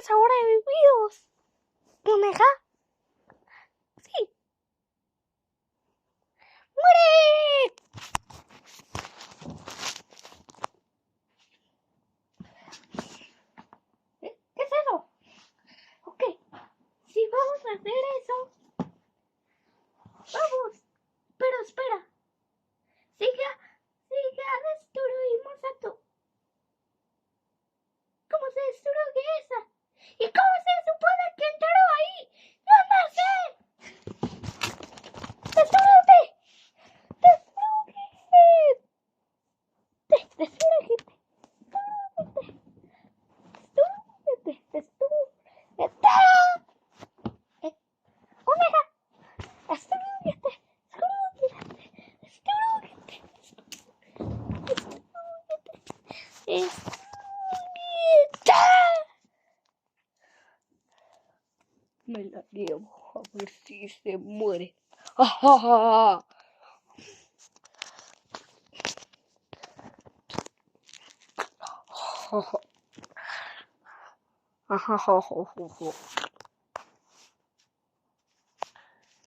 sobrevividos. ¿Coneja? Sí. ¡Muere! ¿Qué es eso? Ok. Si vamos a hacer eso, vamos. Pero espera. Destruimos a tu. ¿Cómo se destruye esa? ¿Y cómo se supone que entró ahí? ¡Yo no sé! ¡Destrúyete! ¡Destrúyete! ¡Destrúyete! ¡Destrúyete! ¡Omega! ¡Destrúyete! ¡Destrúyete! Me la llevo a ver si se muere. ¡Ja, ja, ja!